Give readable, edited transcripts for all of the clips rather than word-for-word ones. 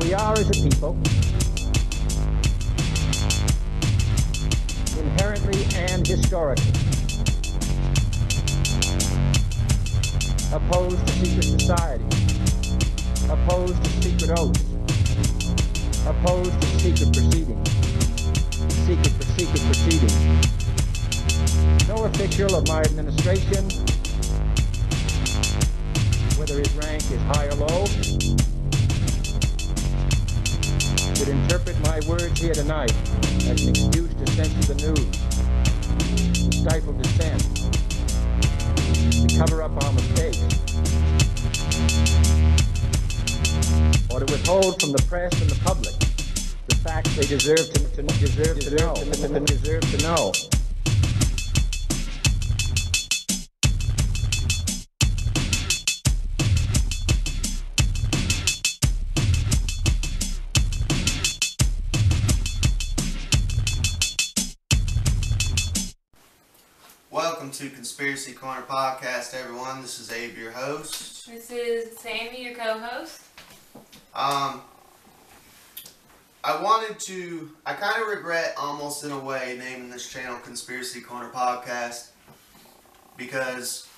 We are, as a people, inherently and historically opposed to secret society, opposed to secret oaths, opposed to secret proceedings, secret proceedings. No official of my administration, whether his rank is high or low, should interpret my words here tonight as an excuse to censor the news, to stifle dissent, to cover up our mistakes, or to withhold from the press and the public the facts they deserve to know. Welcome to Conspiracy Corner Podcast, everyone. This is Abe, your host. This is Sammy, your co-host. I kind of regret, almost in a way, naming this channel Conspiracy Corner Podcast, because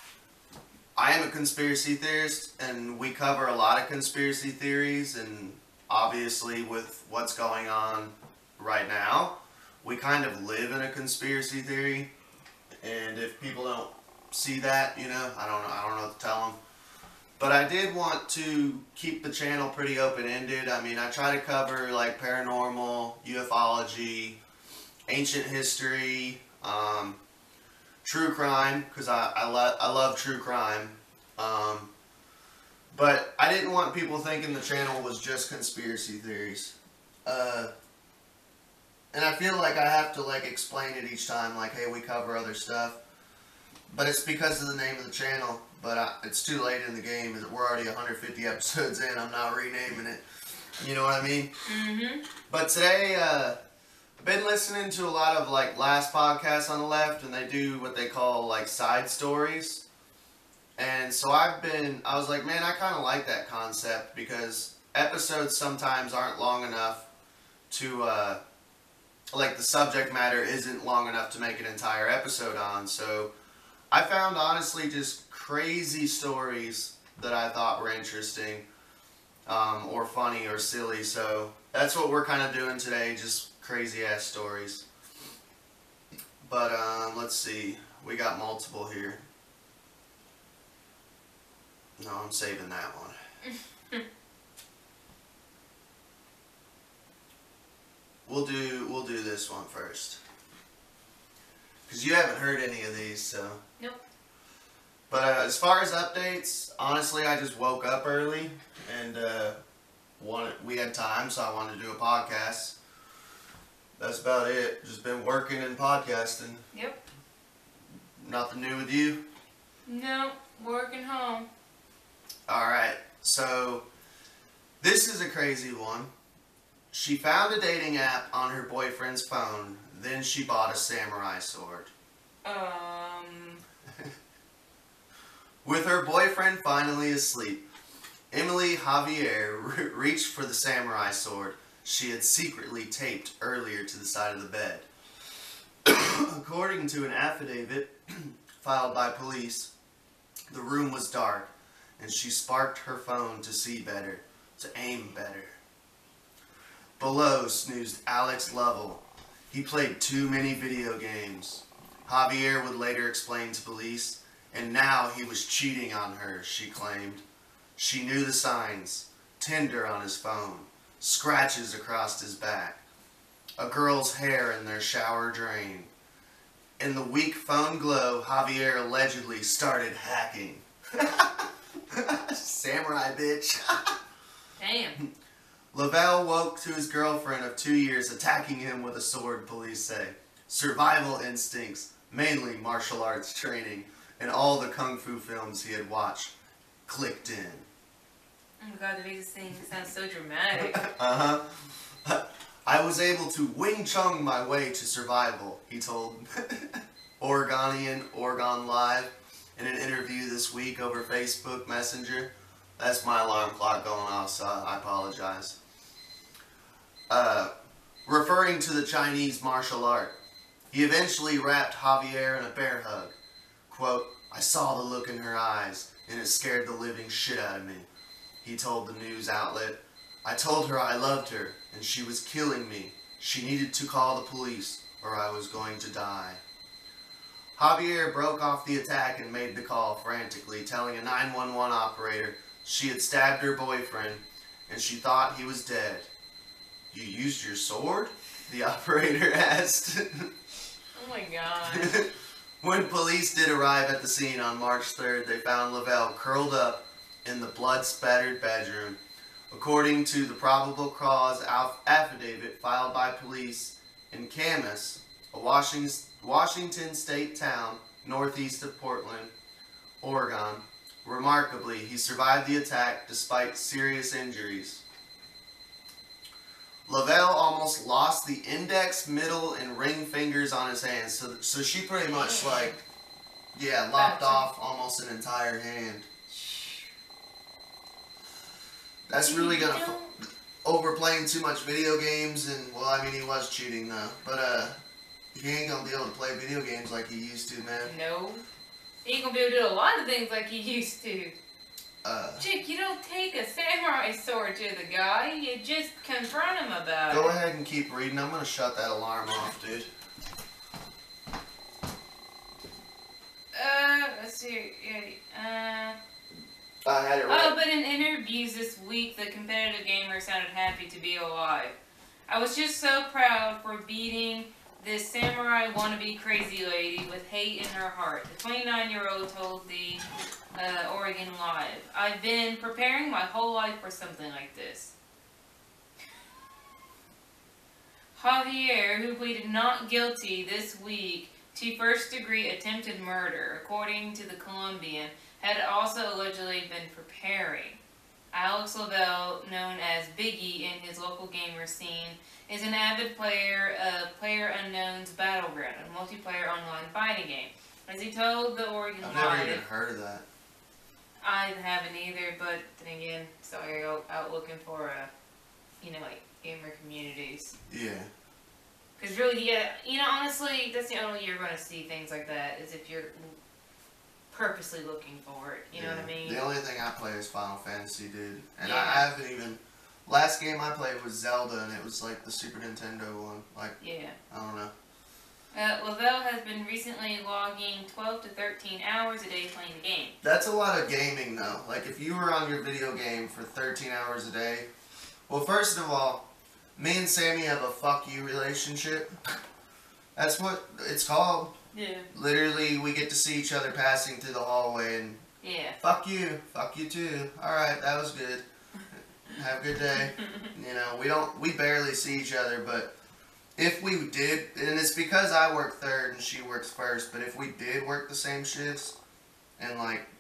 I am a conspiracy theorist, and we cover a lot of conspiracy theories, and obviously with what's going on right now, we kind of live in a conspiracy theory. And if people don't see that, you know, I don't know what to tell them. But I did want to keep the channel pretty open-ended. I mean, I try to cover like paranormal, ufology, ancient history, true crime, because I love true crime. But I didn't want people thinking the channel was just conspiracy theories. And I feel like I have to like explain it each time, like, hey, we cover other stuff. But it's because of the name of the channel. But it's too late in the game. We're already 150 episodes in. I'm not renaming it. You know what I mean? Mm-hmm. But today, I've been listening to a lot of like last podcasts on the left, and they do what they call like side stories. And so I was like, man, I kind of like that concept, because episodes sometimes aren't long enough to, like the subject matter isn't long enough to make an entire episode on. So I found honestly just crazy stories that I thought were interesting, or funny or silly. So that's what we're kind of doing today, just crazy ass stories. But let's see, we got multiple here. No, I'm saving that one. We'll do this one first, because you haven't heard any of these, so. Nope. But as far as updates, honestly, I just woke up early, and we had time, so I wanted to do a podcast. That's about it. Just been working and podcasting. Yep. Nothing new with you? Nope. Working home. Alright, so this is a crazy one. She found a dating app on her boyfriend's phone, then she bought a samurai sword. With her boyfriend finally asleep, Emily Javier reached for the samurai sword she had secretly taped earlier to the side of the bed. According to an affidavit filed by police, the room was dark, and she sparked her phone to see better, to aim better. Below snoozed Alex Lovell. He played too many video games. Javier would later explain to police, and now he was cheating on her, she claimed. She knew the signs. Tinder on his phone. Scratches across his back. A girl's hair in their shower drain. In the weak phone glow, Javier allegedly started hacking. Samurai bitch. Damn. Lavelle woke to his girlfriend of 2 years attacking him with a sword, police say. Survival instincts, mainly martial arts training, and all the kung fu films he had watched clicked in. Oh my god, the way you sing sounds so dramatic. I was able to Wing Chun my way to survival, he told Oregon Live in an interview this week over Facebook Messenger. That's my alarm clock going off, so I apologize. referring to the Chinese martial art. He eventually wrapped Javier in a bear hug. Quote, "I saw the look in her eyes, and it scared the living shit out of me," he told the news outlet. "I told her I loved her, and she was killing me. She needed to call the police, or I was going to die." Javier broke off the attack and made the call frantically, telling a 911 operator she had stabbed her boyfriend, and she thought he was dead. "You used your sword?" the operator asked. Oh my god. When police did arrive at the scene on March 3rd, they found Lavelle curled up in the blood-spattered bedroom. According to the probable cause affidavit filed by police in Camas, a Washington state town northeast of Portland, Oregon. Remarkably, he survived the attack despite serious injuries. Lavelle almost lost the index, middle, and ring fingers on his hands. So she pretty much lopped off almost an entire hand. That's really gonna overplaying too much video games, and well, I mean, he was cheating though, but he ain't gonna be able to play video games like he used to, man. No. He ain't gonna be able to do a lot of things like he used to. Chick, you don't take a samurai sword to the guy, you just confront him about it. Go ahead and keep reading. I'm gonna shut that alarm off, dude. Let's see. I had it right. Oh, but in interviews this week, the competitive gamer sounded happy to be alive. "I was just so proud for beating this samurai wannabe crazy lady with hate in her heart," the 29-year-old told the Oregon Live. "I've been preparing my whole life for something like this." Javier, who pleaded not guilty this week to first-degree attempted murder, according to the Colombian, had also allegedly been preparing. Alex Lavelle, known as Biggie in his local gamer scene, is an avid player of PlayerUnknown's Battleground, a multiplayer online fighting game. As he told the Oregon I've Live, never even heard of that. I haven't either, but then again, sorry, out looking for gamer communities. Yeah. Because really, yeah, honestly, that's the only you're going to see things like that, is if you're purposely looking for it, you know what I mean? The only thing I play is Final Fantasy, dude. And Yeah. I haven't even... Last game I played was Zelda, and it was like the Super Nintendo one. Yeah. I don't know. Lavelle has been recently logging 12 to 13 hours a day playing the game. That's a lot of gaming, though. Like, if you were on your video game for 13 hours a day... Well, first of all, me and Sammy have a fuck you relationship. That's what it's called. Yeah. Literally, we get to see each other passing through the hallway and... Yeah. Fuck you too. Alright, that was good. Have a good day. You know, we barely see each other, but if we did, and it's because I work third and she works first, but if we did work the same shifts and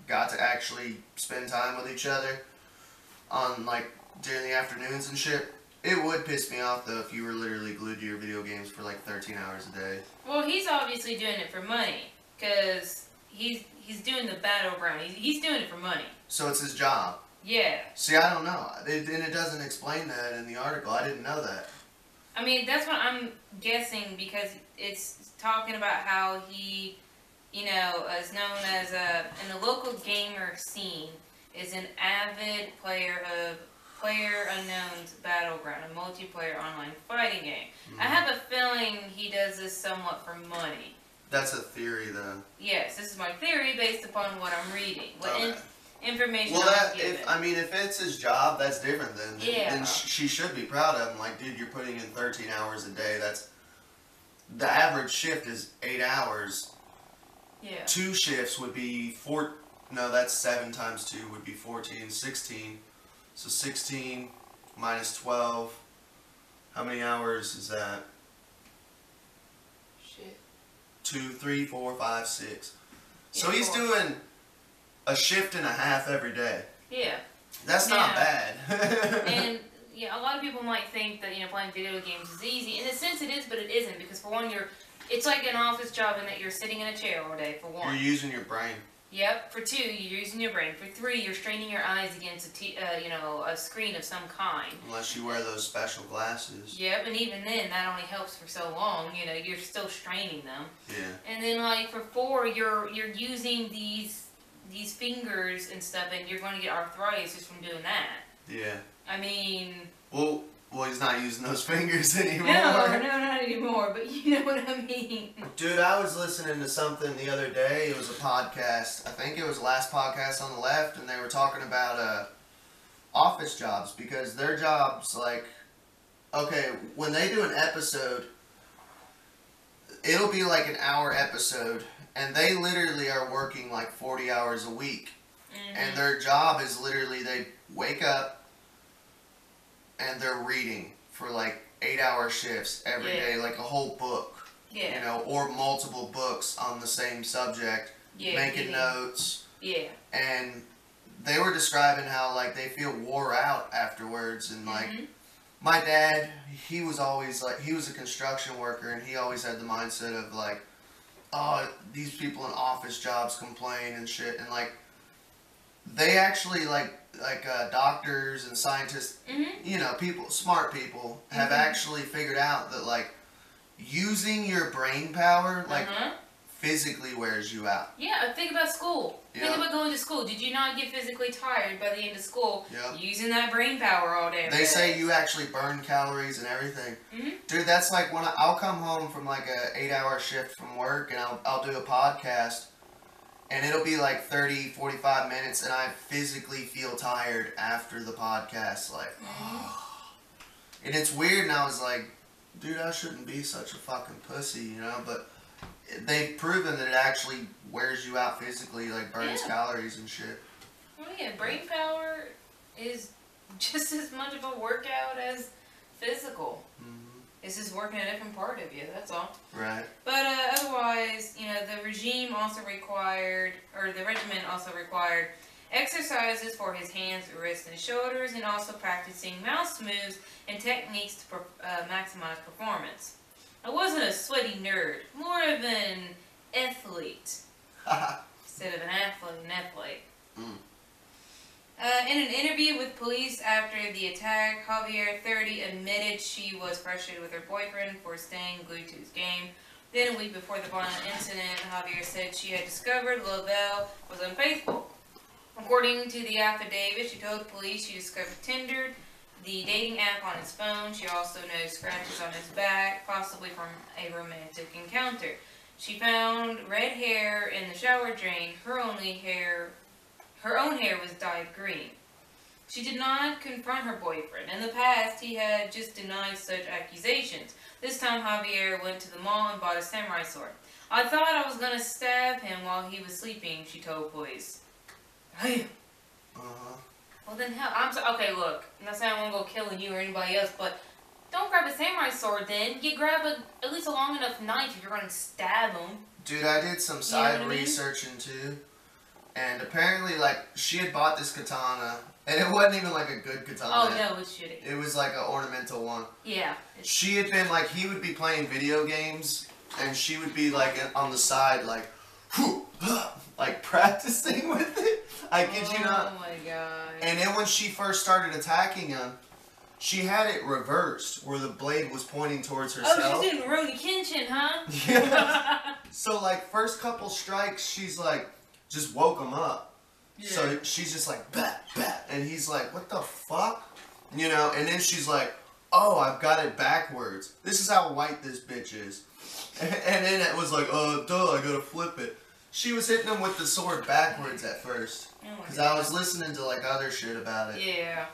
got to actually spend time with each other on during the afternoons and shit, it would piss me off though if you were literally glued to your video games for 13 hours a day. Well, he's obviously doing it for money, because he's doing the Battleground. He's doing it for money. So it's his job. Yeah. See, I don't know. And it doesn't explain that in the article. I didn't know that. I mean, that's what I'm guessing, because it's talking about how he, is known as in the local gamer scene, is an avid player of PlayerUnknown's Battleground, a multiplayer online fighting game. Mm-hmm. I have a feeling he does this somewhat for money. That's a theory, though. Yes, this is my theory based upon what I'm reading. What information well, I'm given. if it's his job, that's different then. Yeah. Then she should be proud of him. Dude, you're putting in 13 hours a day. That's... The average shift is 8 hours. Yeah. 2 shifts would be no, that's 7 times 2 would be 14, 16. So 16 minus 12. How many hours is that? Shit. 2, 3, 4, 5, 6. So Yeah, he's 4. doing a shift and a half every day. Yeah. That's not bad. And a lot of people might think that playing video games is easy. In a sense, it is, but it isn't, because for one, it's like an office job in that you're sitting in a chair all day. For one. You're using your brain. Yep. For 2, you're using your brain. For 3, you're straining your eyes against a screen of some kind. Unless you wear those special glasses. Yep. And even then, that only helps for so long. You know, you're still straining them. Yeah. And then like for 4, you're using these fingers and stuff, and you're going to get arthritis just from doing that. Yeah. I mean. Well, he's not using those fingers anymore. No, not anymore, but you know what I mean. Dude, I was listening to something the other day. It was a podcast. I think it was the last podcast on the left, and they were talking about office jobs, because their jobs, like, okay, when they do an episode, it'll be like an hour episode, and they literally are working like 40 hours a week. Mm-hmm. And their job is literally they wake up, and they're reading for like 8-hour shifts every day, like a whole book, you know, or multiple books on the same subject, making notes. Yeah. And they were describing how like they feel wore out afterwards, and like my dad, he was always like, he was a construction worker, and he always had the mindset of like, oh, these people in office jobs complain and shit, and like they actually like doctors and scientists, you know, people, smart people, have actually figured out that like using your brain power like physically wears you out. Yeah, think about school. Think about going to school. Did you not get physically tired by the end of school using that brain power all day? They say you actually burn calories and everything. Dude, that's like when I'll come home from like a 8-hour shift from work, and I'll do a podcast. And it'll be like 30, 45 minutes, and I physically feel tired after the podcast. Like, and it's weird, and I was like, dude, I shouldn't be such a fucking pussy, you know? But they've proven that it actually wears you out physically, like burns calories and shit. Well, yeah, brain power is just as much of a workout as physical. It's just working a different part of you, that's all. Right. But otherwise, you know, the regime also required, or the regiment also required, exercises for his hands, wrists, and shoulders, and also practicing mouse moves and techniques to maximize performance. I wasn't a sweaty nerd, more of an athlete. Instead of an athlete. In an interview with police after the attack, Javier, 30, admitted she was frustrated with her boyfriend for staying glued to his game. Then a week before the violent incident, Javier said she had discovered Lavelle was unfaithful. According to the affidavit, she told police she discovered Tinder, the dating app, on his phone. She also noticed scratches on his back, possibly from a romantic encounter. She found red hair in the shower drain. Her own hair was dyed green. She did not confront her boyfriend. In the past, he had just denied such accusations. This time, Javier went to the mall and bought a samurai sword. I thought I was going to stab him while he was sleeping, she told police. Hey. Well then, hell, okay, look, I'm not saying I want to go killing you or anybody else, but don't grab a samurai sword then. You grab at least a long enough knife if you're going to stab him. Dude, I did some side researching too. And apparently, like, she had bought this katana, and it wasn't even, like, a good katana. Oh, no, it's shitty. It was, like, an ornamental one. Yeah. She had been, like, he would be playing video games, and she would be, like, on the side, like, like, practicing with it. I kid you not. Oh, my God. And then when she first started attacking him, she had it reversed, where the blade was pointing towards herself. Oh, she's doing Rurouni Kenshin, huh? Yeah. So, like, first couple strikes, she's, like, just woke him up. Yeah. So she's just like, bat, bat. And he's like, what the fuck? You know, and then she's like, oh, I've got it backwards. This is how white this bitch is. And then it was like, oh, duh, I gotta flip it. She was hitting him with the sword backwards at first. Because I was listening to, like, other shit about it. Yeah.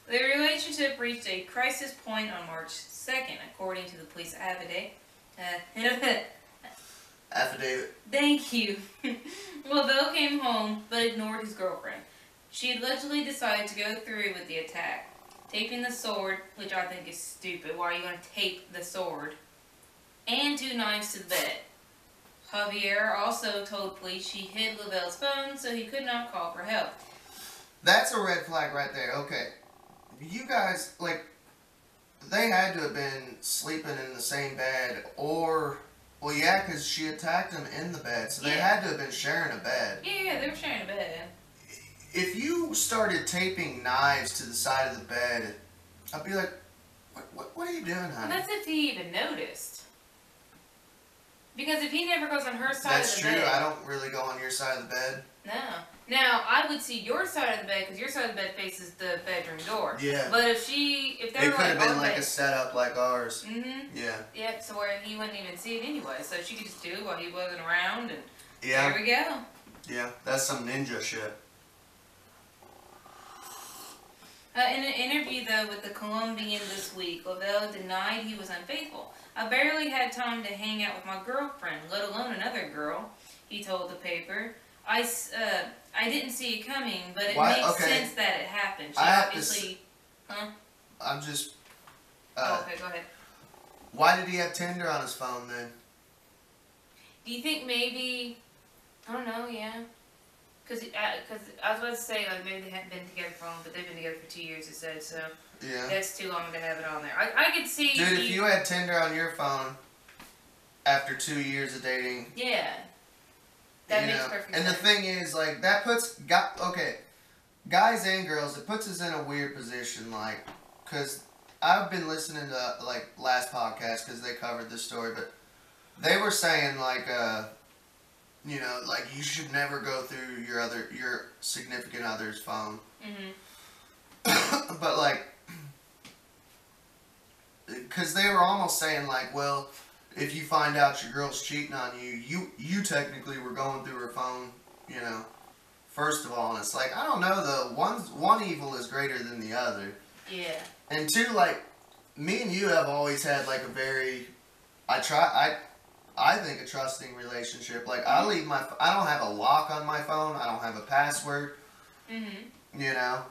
The relationship reached a crisis point on March 2nd, according to the police affidavit. Affidavit. Thank you. Lavelle came home, but ignored his girlfriend. She allegedly decided to go through with the attack, taping the sword, which I think is stupid. Why are you going to tape the sword? And 2 knives to the bed. Javier also told police she hid Lavelle's phone so he could not call for help. That's a red flag right there. Okay. You guys, like, they had to have been sleeping in the same bed, or Well, yeah, because she attacked him in the bed, so they had to have been sharing a bed. Yeah, they were sharing a bed. If you started taping knives to the side of the bed, I'd be like, what are you doing, honey? Well, that's if he even noticed. Because if he never goes on her side of the bed... That's true. I don't really go on your side of the bed. No. Now, I would see your side of the bed, because your side of the bed faces the bedroom door. Yeah. But if they were could have been like bed, a setup like ours. Mm-hmm. Yeah. Yep, so where he wouldn't even see it anyway. So she could just do it while he wasn't around, and yeah. there we go. Yeah, that's some ninja shit. In an interview, though, with the Colombian this week, Lavelle denied he was unfaithful. I barely had time to hang out with my girlfriend, let alone another girl, he told the paper. I didn't see it coming, but it makes sense that it happened. She obviously... I'm just... okay, go ahead. Why did he have Tinder on his phone, then? Do you think maybe... I don't know, yeah. Because I was about to say, like, maybe they hadn't been together for long, but they've been together for 2 years, it said, so... Yeah. That's too long to have it on there. I could see... Dude, if you had Tinder on your phone after 2 years of dating... Yeah. That makes perfect sense. And the thing is, like, that puts... guys and girls, it puts us in a weird position, like... Because I've been listening to, like, last podcast, because they covered this story, but... They were saying, like, you know, like, you should never go through your significant other's phone. Mm-hmm. But, like... Because they were almost saying, like, well, if you find out your girl's cheating on you, you technically were going through her phone, you know, first of all. And it's like, I don't know, though. One evil is greater than the other. Yeah. And two, like, me and you have always had, like, a very, I think a trusting relationship. Like, I don't have a lock on my phone. I don't have a password. Mm-hmm. You know?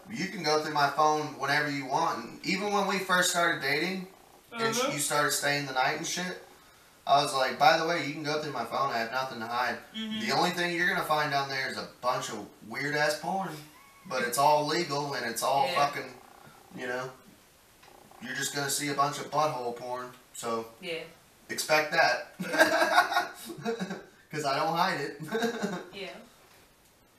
You can go through my phone whenever you want. And even when we first started dating, and you started staying the night and shit, I was like, by the way, you can go through my phone. I have nothing to hide. Mm-hmm. The only thing you're going to find down there is a bunch of weird-ass porn. But it's all legal, and it's all fucking, you know, you're just going to see a bunch of butthole porn. So, expect that. Because I don't hide it. Yeah.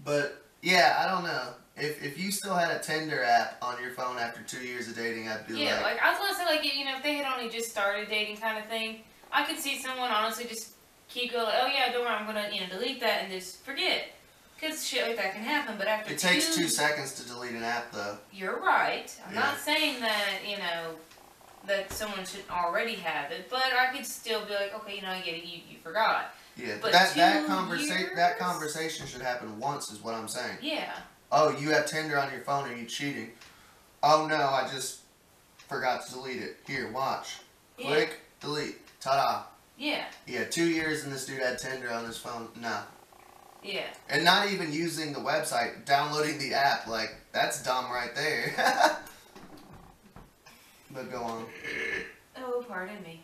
But, yeah, I don't know. If you still had a Tinder app on your phone after 2 years of dating, I'd be like I was gonna say, like, you know, if they had only just started dating kind of thing, I could see someone honestly just keep going, like, oh yeah, don't worry, I'm gonna, you know, delete that and just forget. Because shit like that can happen, but after it takes 2 seconds to delete an app, though. You're right. I'm not saying that, you know, that someone should already have it, but I could still be like, okay, you know, I get it, you forgot. Yeah, but that conversation should happen once, is what I'm saying. Yeah. Oh, you have Tinder on your phone, are you cheating? Oh no, I just forgot to delete it. Here, watch. Click, delete. Ta-da. Yeah. Yeah, 2 years and this dude had Tinder on his phone. No. Yeah. And not even using the website, downloading the app, like, that's dumb right there. But go on. Oh, pardon me.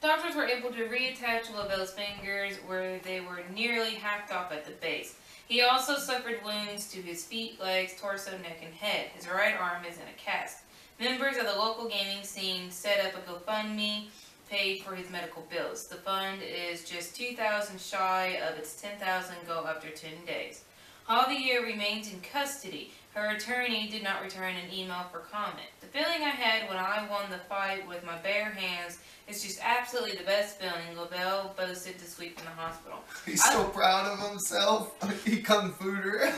Doctors were able to reattach Lavelle's fingers where they were nearly hacked off at the base. He also suffered wounds to his feet, legs, torso, neck, and head. His right arm is in a cast. Members of the local gaming scene set up a GoFundMe, paid for his medical bills. The fund is just $2,000 shy of its $10,000 goal after 10 days. Javier remains in custody. Her attorney did not return an email for comment. The feeling I had when I won the fight with my bare hands is just absolutely the best feeling, Lavelle boasted this week in the hospital. He's so proud of himself. He kung fu'd her.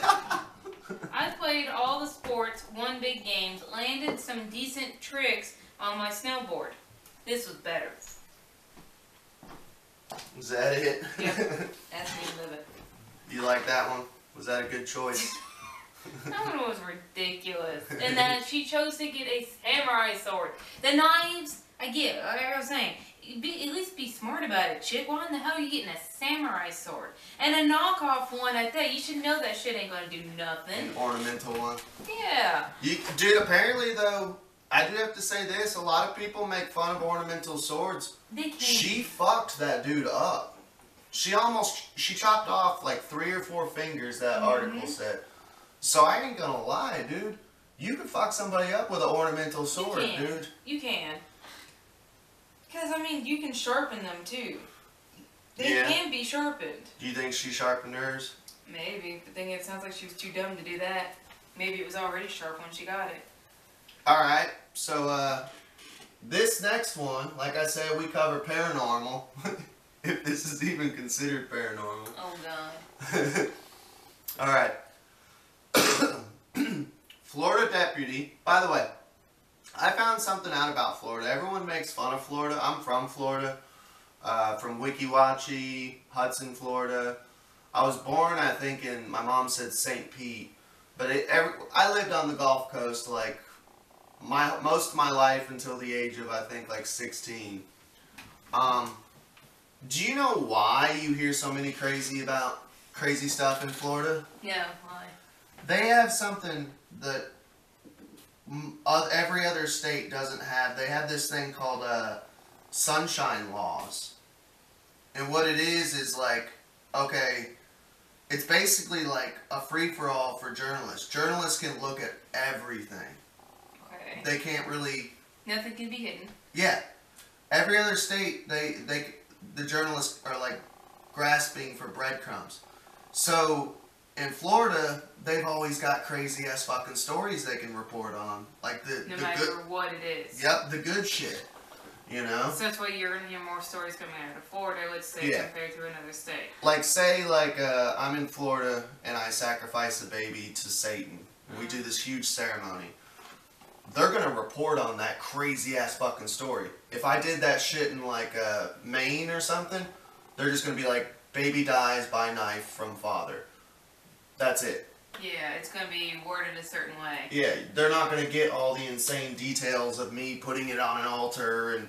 I played all the sports, won big games, landed some decent tricks on my snowboard. This was better. Was that it? Yeah, that's the end of it. You like that one? Was that a good choice? That one was ridiculous. And then she chose to get a samurai sword. The knives, I get it. Like I was saying, at least be smart about it, chick. Why in the hell are you getting a samurai sword? And a knockoff one at that. You should know that shit ain't gonna do nothing. An ornamental one. Yeah. Dude, apparently though, I do have to say this, a lot of people make fun of ornamental swords. They can't. She fucked that dude up. She chopped off like 3 or 4 fingers, that article said. So I ain't gonna lie, dude. You can fuck somebody up with an ornamental sword, dude. You can. Because, I mean, you can sharpen them, too. They Yeah. can be sharpened. Do you think she sharpened hers? Maybe. The thing is, it sounds like she was too dumb to do that. Maybe it was already sharp when she got it. Alright, so, this next one, like I said, we cover paranormal. If this is even considered paranormal. Oh, God. Alright. Florida deputy. By the way, I found something out about Florida. Everyone makes fun of Florida. I'm from Florida. From WAAAAYYY WAAAAAYY, Hudson, Florida. I was born, I think, in, my mom said St. Pete. But I lived on the Gulf Coast, like, most of my life until the age of, I think, like 16. Do you know why you hear so many crazy stuff in Florida? Yeah, why? They have something that every other state doesn't have. They have this thing called sunshine laws. And what it is like, okay, it's basically like a free-for-all for journalists. Journalists can look at everything. Okay. They can't really... Nothing can be hidden. Yeah. Every other state, the journalists are like grasping for breadcrumbs. So in Florida, they've always got crazy ass fucking stories they can report on, like No the matter good, what it is. Yep, the good shit. You know. So that's why you're gonna hear more stories coming out of Florida, let's say, Yeah. compared to another state. Like say I'm in Florida and I sacrifice a baby to Satan. And we do this huge ceremony. They're gonna report on that crazy ass fucking story. If I did that shit in like Maine or something, they're just gonna be like, baby dies by knife from father. That's it. Yeah, it's gonna be worded a certain way. Yeah, they're not gonna get all the insane details of me putting it on an altar and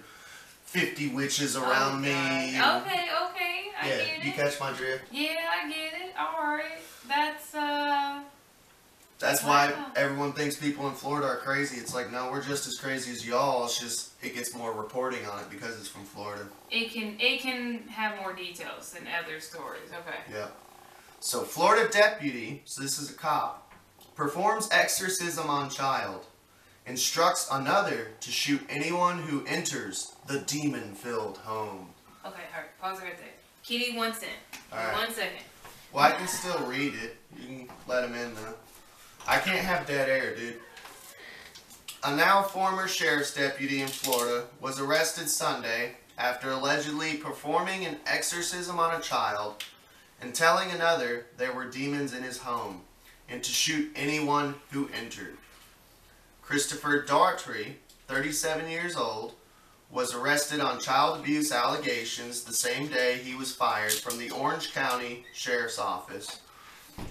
50 witches around me. God. Okay, I Yeah, get it. you catch my drift? Yeah, I get it. Alright. That's Wow. why everyone thinks people in Florida are crazy. It's like, no, we're just as crazy as y'all. It's just, it gets more reporting on it because it's from Florida. It can have more details than other stories. Okay. Yeah. So, Florida deputy, so this is a cop, performs exorcism on child, instructs another to shoot anyone who enters the demon-filled home. Okay, alright. Pause it right there. Kitty wants in. Alright. 1 second. Well, I can still read it. You can let him in, though. I can't have dead air, dude. A now former sheriff's deputy in Florida was arrested Sunday after allegedly performing an exorcism on a child and telling another there were demons in his home and to shoot anyone who entered. Christopher Daughtry, 37 years old, was arrested on child abuse allegations the same day he was fired from the Orange County Sheriff's Office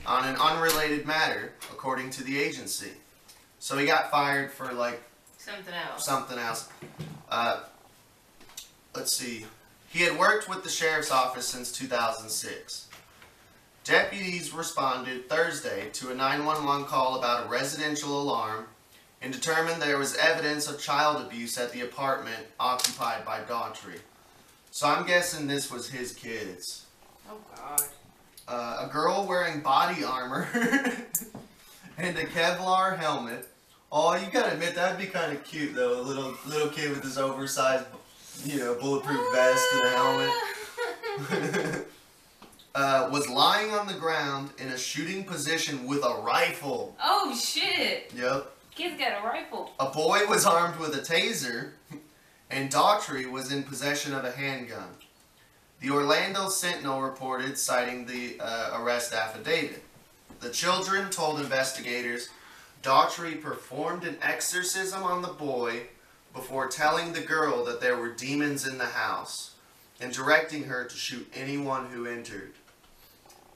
on an unrelated matter, according to the agency. So he got fired for, like, Something else. Let's see. He had worked with the sheriff's office since 2006. Deputies responded Thursday to a 911 call about a residential alarm and determined there was evidence of child abuse at the apartment occupied by Daughtry. So I'm guessing this was his kids. Oh, God. A girl wearing body armor and a Kevlar helmet. Oh, you gotta admit, that'd be kind of cute, though. A little kid with his oversized, bulletproof vest and a helmet. Was lying on the ground in a shooting position with a rifle. Oh, shit. Yep. Kid's got a rifle. A boy was armed with a taser, and Daughtry was in possession of a handgun. The Orlando Sentinel reported, citing the arrest affidavit. The children told investigators Daughtry performed an exorcism on the boy before telling the girl that there were demons in the house and directing her to shoot anyone who entered.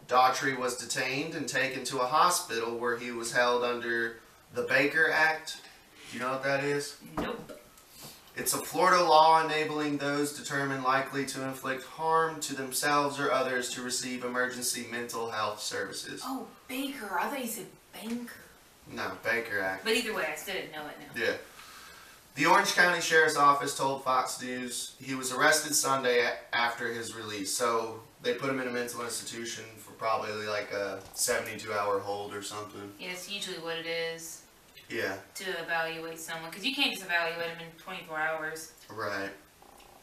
Daughtry was detained and taken to a hospital where he was held under the Baker Act. Do you know what that is? Nope. It's a Florida law enabling those determined likely to inflict harm to themselves or others to receive emergency mental health services. Oh, Baker. I thought you said banker. No, Baker Act. But either way, I still didn't know it now. Yeah. The Orange County Sheriff's Office told Fox News he was arrested Sunday after his release. So they put him in a mental institution for probably like a 72-hour hold or something. Yeah, it's usually what it is. Yeah. To evaluate someone. Because you can't just evaluate them in 24 hours. Right.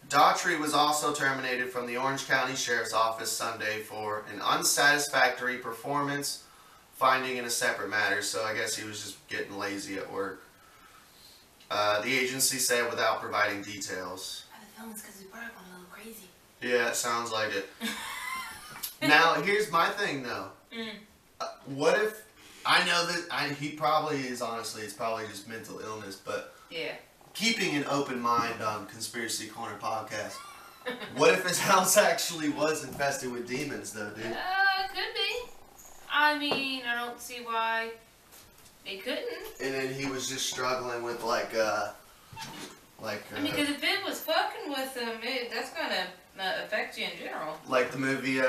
Daughtry was also terminated from the Orange County Sheriff's Office Sunday for an unsatisfactory performance finding in a separate matter. So I guess he was just getting lazy at work. The agency said without providing details. I have a feeling it's because he's probably going a little crazy. Yeah, it sounds like it. Now, here's my thing though. What if, I know that he probably is, honestly, it's probably just mental illness, but yeah, keeping an open mind on Conspiracy Corner podcast. What if his house actually was infested with demons though, dude? Could be. I mean, I don't see why they couldn't. And then he was just struggling with like I mean, because if it was fucking with him, that's gonna affect you in general. like the movie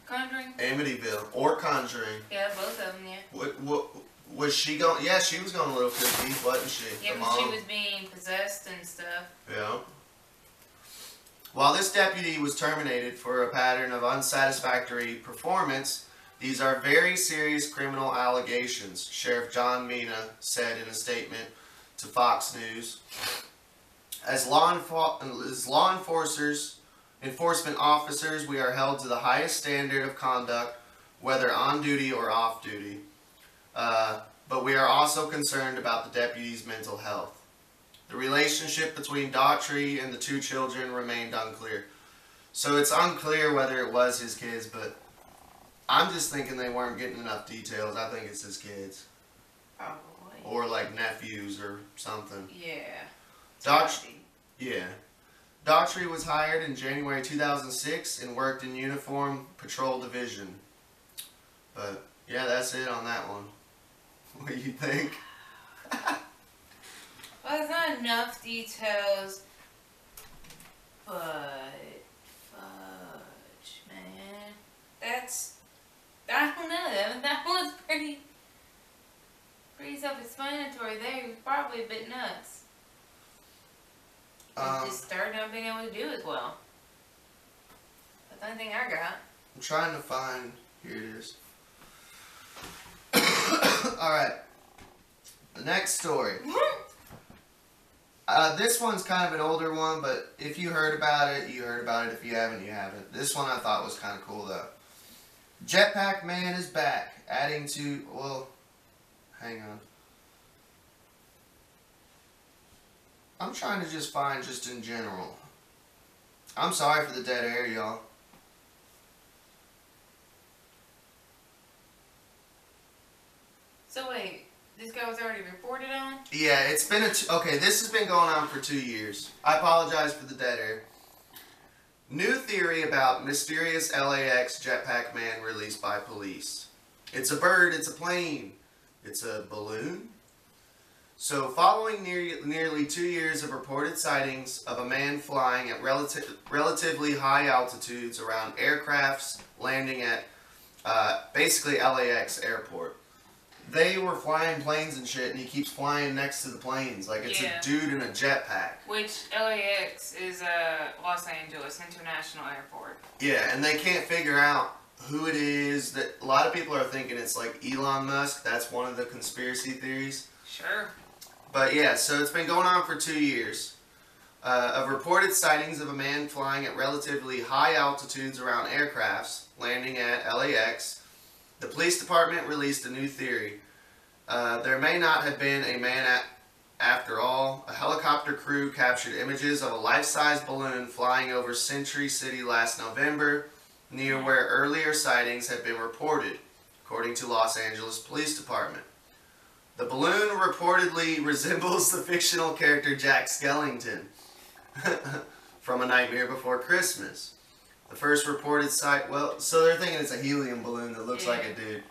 Conjuring? Amityville or Conjuring. Yeah, both of them, yeah. What was she going? Yeah, she was going a little creepy, wasn't she? Yeah, The because she mom? was being possessed and stuff. Yeah. While this deputy was terminated for a pattern of unsatisfactory performance, these are very serious criminal allegations, Sheriff John Mina said in a statement to Fox News. As law enforcement officers, we are held to the highest standard of conduct, whether on duty or off duty. But we are also concerned about the deputy's mental health. The relationship between Daughtry and the two children remained unclear. So it's unclear whether it was his kids, but I'm just thinking they weren't getting enough details. I think it's his kids. Probably. Or like nephews or something. Yeah. Yeah. Daughtry was hired in January 2006 and worked in Uniform Patrol Division. But yeah, that's it on that one. What do you think? Well, there's not enough details, but fudge, man. That's, I don't know, that was pretty self-explanatory there. He was probably a bit nuts. He just started not being able to do as well. That's the only thing I got. I'm trying to find, here it is. Alright, the next story. This one's kind of an older one, but if you heard about it, you heard about it. If you haven't, you haven't. This one I thought was kind of cool though. Jetpack Man is back, adding to, well, hang on. I'm trying to just find just in general. I'm sorry for the dead air, y'all. So wait, this guy was already reported on? Yeah, it's been okay, this has been going on for 2 years. I apologize for the dead air. New theory about mysterious LAX jetpack man released by police. It's a bird, it's a plane, it's a balloon. So following nearly 2 years of reported sightings of a man flying at relatively high altitudes around aircrafts landing at basically LAX airport. They were flying planes and shit, and he keeps flying next to the planes. Like, it's a dude in a jetpack. Which, LAX is Los Angeles International Airport. Yeah, and they can't figure out who it is. That a lot of people are thinking it's like Elon Musk. That's one of the conspiracy theories. Sure. But yeah, so it's been going on for 2 years. Of reported sightings of a man flying at relatively high altitudes around aircrafts landing at LAX. The police department released a new theory. There may not have been a man after all. A helicopter crew captured images of a life-size balloon flying over Century City last November, near where earlier sightings had been reported, according to Los Angeles Police Department. The balloon reportedly resembles the fictional character Jack Skellington from A Nightmare Before Christmas. The first reported sight, well, so they're thinking it's a helium balloon that looks like a dude.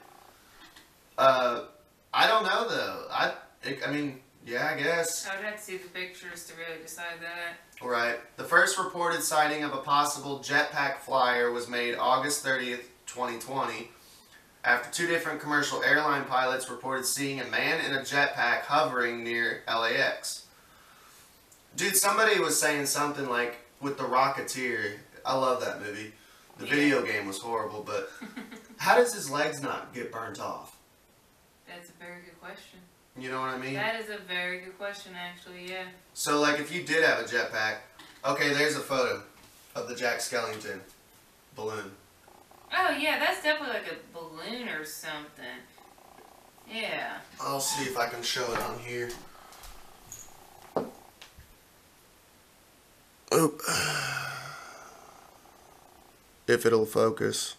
I don't know though. I mean, yeah, I guess. I would have to see the pictures to really decide that. Right. The first reported sighting of a possible jetpack flyer was made August 30th, 2020, after 2 different commercial airline pilots reported seeing a man in a jetpack hovering near LAX. Dude, somebody was saying something like with The Rocketeer. I love that movie. The video game was horrible, but how does his legs not get burnt off? That's a very good question. You know what I mean? That is a very good question, actually, yeah. So, like, if you did have a jetpack, Okay, there's a photo of the Jack Skellington balloon. Oh yeah, that's definitely like a balloon or something. Yeah. I'll see if I can show it on here. Oh. If it'll focus.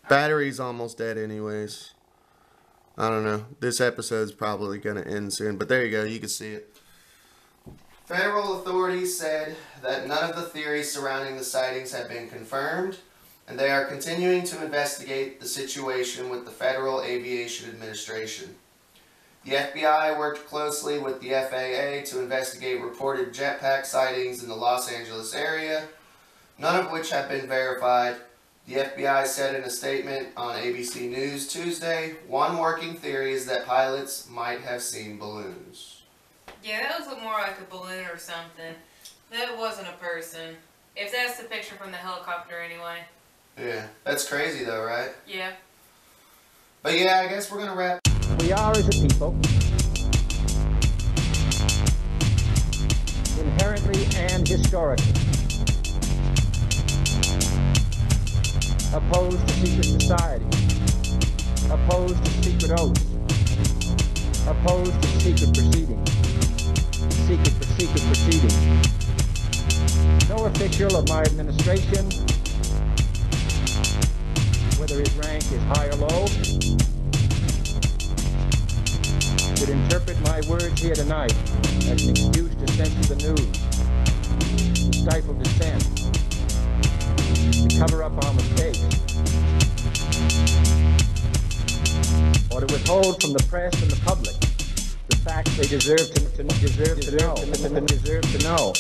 Battery's almost dead anyways. I don't know. This episode's probably going to end soon. But there you go. You can see it. Federal authorities said that none of the theories surrounding the sightings have been confirmed, and they are continuing to investigate the situation with the Federal Aviation Administration. The FBI worked closely with the FAA to investigate reported jetpack sightings in the Los Angeles area, none of which have been verified. The FBI said in a statement on ABC News Tuesday, one working theory is that pilots might have seen balloons. Yeah, that was more like a balloon or something. That wasn't a person. If that's the picture from the helicopter anyway. Yeah, that's crazy though, right? Yeah. But yeah, I guess we're gonna wrap. We are, as a people, inherently and historically opposed to secret society, opposed to secret oaths, opposed to secret proceedings, secret proceedings. No official of my administration, whether his rank is high or low, should interpret my words here tonight as an excuse to censor the news, to stifle dissent, to cover up our mistakes, or to withhold from the press and the public the facts they deserve to know.